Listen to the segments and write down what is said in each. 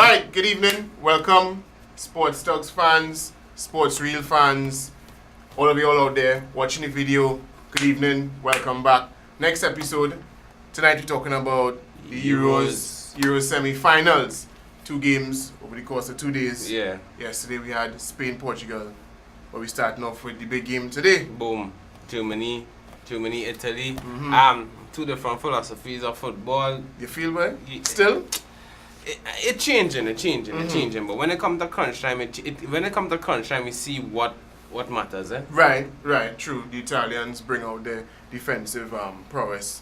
Right, good evening, welcome, Sports Talks fans, Sports Reel fans, all of you all out there watching the video, good evening, welcome back. Next episode, tonight we're talking about the Euro semi-finals. 2 games over the course of 2 days. Yeah. Yesterday we had Spain, Portugal, but we're starting off with the big game today. Boom. Germany, Italy. Mm-hmm. 2 different philosophies of football. You feel well? Still? It's changing. But when it comes to crunch time, we see what matters. Right, true. The Italians bring out their defensive prowess.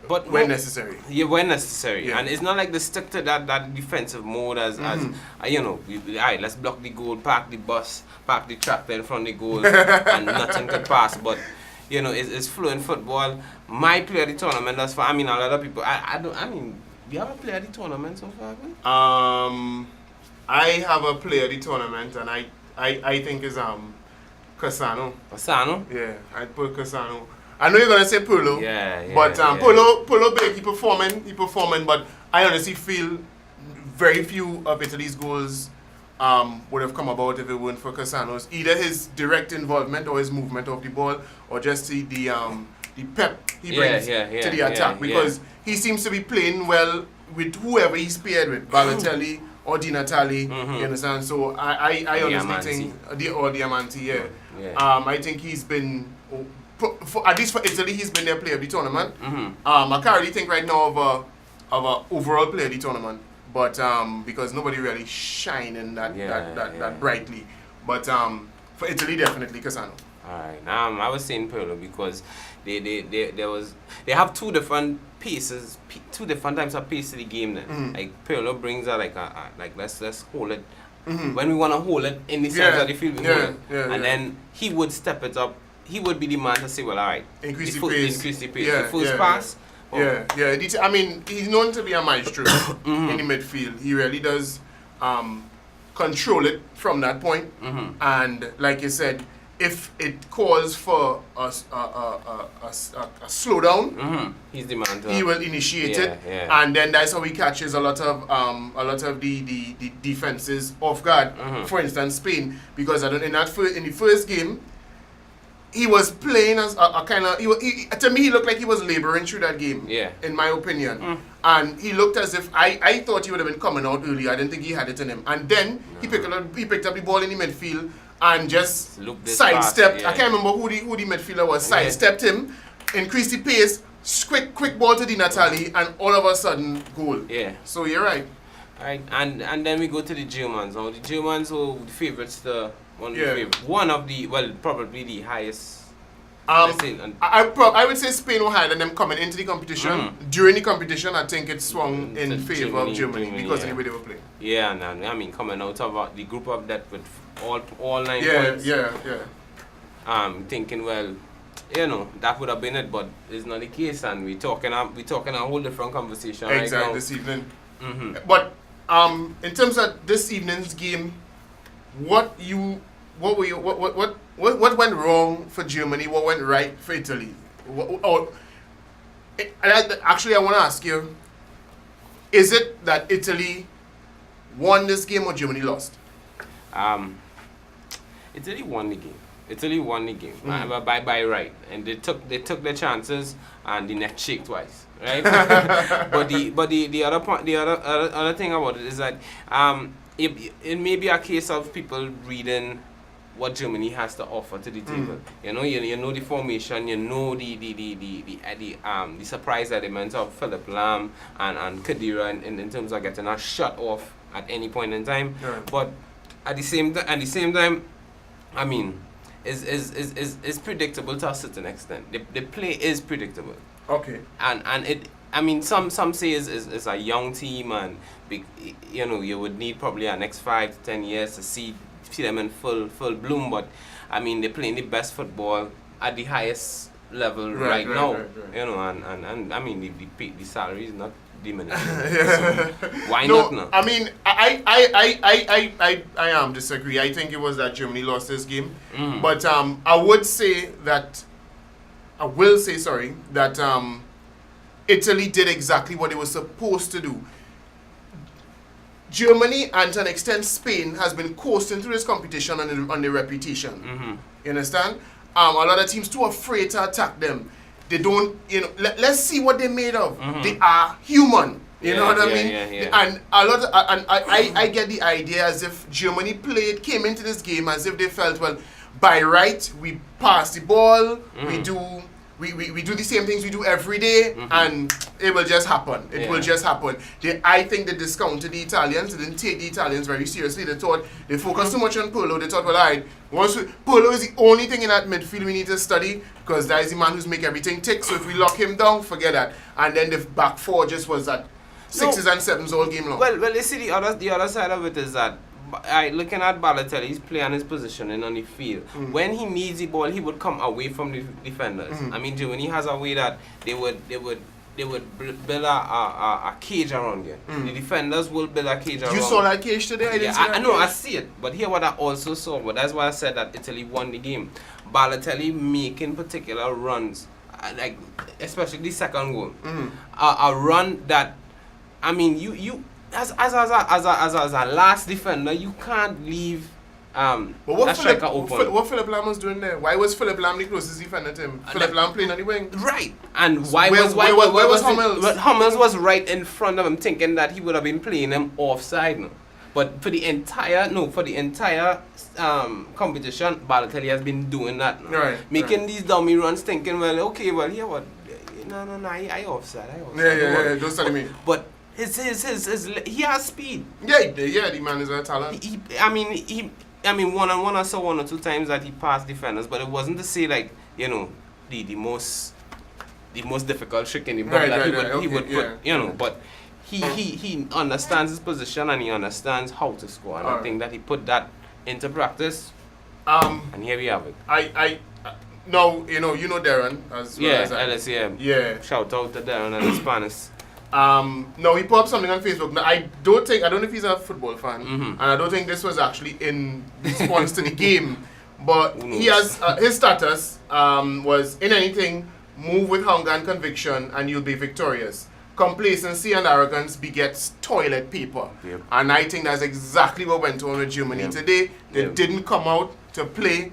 But when necessary. Yeah, when necessary. Yeah. And it's not like they stick to that defensive mode as alright, let's block the goal, park the bus, park the tractor in front of the goal, and nothing could pass. But, it's fluent football. My player of the tournament thus far, a lot of people, do you have a player of the tournament so far? I have a player of the tournament, and I think is Cassano. Cassano? Yeah, I'd put Cassano. I know you're gonna say Pirlo, but yeah. Pirlo big, he performing, but I honestly feel very few of Italy's goals would have come about if it weren't for Cassano's either his direct involvement or his movement of the ball, or just the pep he brings to the attack, because he seems to be playing well with whoever he's paired with, Balotelli or Di Natale. You understand? So I honestly think the Diamanti, I think he's been. At least for Italy, he's been their player of the tournament. I can't really think right now of a overall player of the tournament, but because nobody really shining that brightly. But for Italy, definitely Cassano. Alright, I was saying Pirlo because they have 2 different paces, 2 different types of pace to the game. Then like Pirlo brings let's hold it when we want to hold it in the center of the field, and then he would step it up. He would be the man to say, well, all right, increase the pace. The first pass. He's known to be a maestro in the midfield. He really does control it from that point. And like you said, if it calls for a slowdown, he's the man he will initiate it, and then that's how he catches a lot of the defenses off guard. For instance, Spain, because in the first game, he was playing as a kind of. To me, he looked like he was laboring through that game. In my opinion, and he looked as if I thought he would have been coming out earlier. I didn't think he had it in him. And then he picked up the ball in the midfield and just sidestepped. I can't remember who the midfielder was. Sidestepped him, increased the pace, quick ball to Di Natale, and all of a sudden goal. So you're right. Alright, and then we go to the Germans. Now the Germans were the favourites probably the highest. I would say Spain were higher than them coming into the competition. During the competition, I think it swung in favour of Germany because of the way they were playing. Yeah, and coming out of the group of that with all 9 points. Thinking, well, that would have been it, but it's not the case, and we're talking a whole different conversation right now. This evening. But in terms of this evening's game, what went wrong for Germany? What went right for Italy? Actually, I want to ask you: is it that Italy won this game or Germany lost? Italy won the game. By right, and they took their chances, and the net shake twice, right? but the other thing about it is that it may be a case of people reading what Germany has to offer to the table. You know the formation, the surprise element of Philipp Lahm and Khedira in terms of getting a shot off at any point in time. But at the same time, is predictable to a certain extent. The play is predictable. Okay. And it. Some say it's a young team, and you would need probably the next 5 to 10 years to see them in full bloom. But they're playing the best football at the highest level right now. And the salary is not diminishing. So why not now? I disagree. I think it was that Germany lost this game, but I will say that Italy did exactly what it was supposed to do. Germany and to an extent Spain has been coasting through this competition on the reputation. Mm-hmm. You understand? A lot of teams too afraid to attack them. They don't, let's see what they're made of. Mm-hmm. They are human. You know what I mean? Yeah. And a lot of, and I get the idea as if Germany came into this game as if they felt, well, by right, we pass the ball, we do the same things we do every day, and it will just happen. It will just happen. I think they discounted the Italians. They didn't take the Italians very seriously. They thought they focused too much on Pirlo. They thought, well, all right, Pirlo is the only thing in that midfield we need to study because that is the man who's make everything tick. So if we lock him down, forget that. And then the back four just was that 6s and 7s all game long. Well, you see the other side of it is that looking at Balotelli's play and his positioning on the field, when he needs the ball, he would come away from the defenders. I mean, Germany has a way that they would build a cage around you. The defenders will build a cage around you. You saw that cage today? I didn't see that I know, cage. I see it. But here what I also saw, but that's why I said that Italy won the game. Balotelli making particular runs, like especially the second goal, a run that, I mean, you as a last defender, you can't leave But what that striker open. What Philip Lahm was doing there? Why was Philip Lahm the closest defender to him? Philip Lahm playing on the wing. Right. And why Where was Hummels? But Hummels was right in front of him, thinking that he would have been playing him offside now. But for the entire competition, Balotelli has been doing that now. Right. Making these dummy runs, thinking, well, okay, well, here what? No, I offside. Yeah. Don't tell me. But he has speed. Yeah, the man is a talent. I mean, one-on-one I saw 1 or 2 times that he passed defenders, but it wasn't to say like, the most difficult trick in the book that he would put, but he understands his position and he understands how to score, and I think that he put that into practice. And here we have it. Now you know Darren as well as I. LSM. Yeah. Shout out to Darren and the Spanish. No, he put up something on Facebook. Now, I don't know if he's a football fan, and I don't think this was actually in response to the game. But he has his status was in anything, move with hunger and conviction, and you'll be victorious. Complacency and arrogance begets toilet paper, and I think that's exactly what went on with Germany today. They didn't come out to play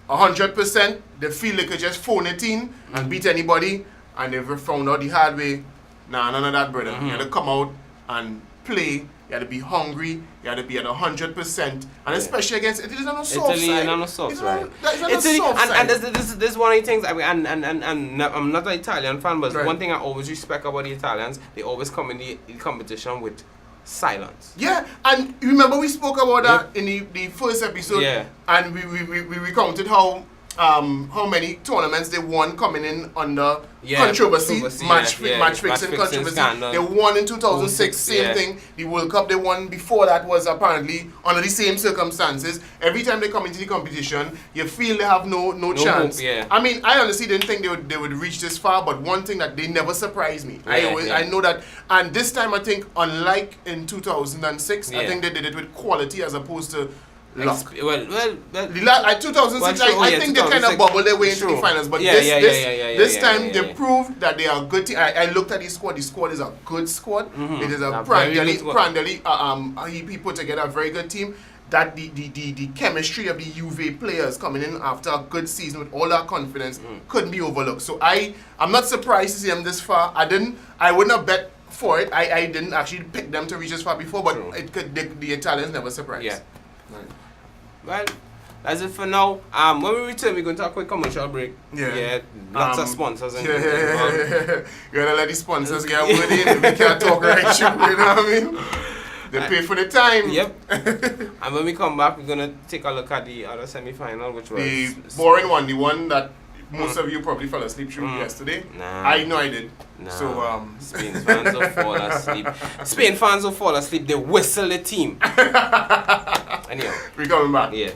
100%. They feel they could just phone it in and beat anybody, and they've found out the hard way. Nah, none of that, brother. You had to come out and play. You had to be hungry. You had to be at 100%. And especially against Italy, on a soft Italy side. on a soft side. Italy, and this is one of the things. And I'm not an Italian fan, but one thing I always respect about the Italians, they always come in the competition with silence. Yeah, and remember we spoke about that in the first episode. Yeah. And we recounted how many tournaments they won coming in under controversy, match fixing controversy. Scandal. They won in 2006, same thing. The World Cup they won before that was apparently under the same circumstances. Every time they come into the competition, you feel they have no chance. Hope, I mean, I honestly didn't think they would reach this far, but one thing that they never surprised me. I know that, and this time I think, unlike in 2006, I think they did it with quality as opposed to luck. Well, 2006, I think they kind of bubbled their way into the finals, but this time they proved that they are a good team. I looked at the squad. The squad is a good squad. It is a Prandelli. He put together a very good team. That the chemistry of the Juve players coming in after a good season with all that confidence couldn't be overlooked. So I'm not surprised to see them this far. I wouldn't have bet for it. I didn't actually pick them to reach this far before, but the Italians never surprised. Yeah. Right. Well, that's it for now. When we return, we're going to have a quick commercial break. Lots of sponsors. And you gotta let the sponsors get word in. We can't talk right through, you know what I mean? They pay for the time. Yep. And when we come back, we're going to take a look at the other semi-final, which was the boring one, the one that most of you probably fell asleep through yesterday. Nah. I know I did. Nah. So Spain fans will fall asleep. Spain fans will fall asleep. They whistle the team. Anyhow. We're coming back. Yeah.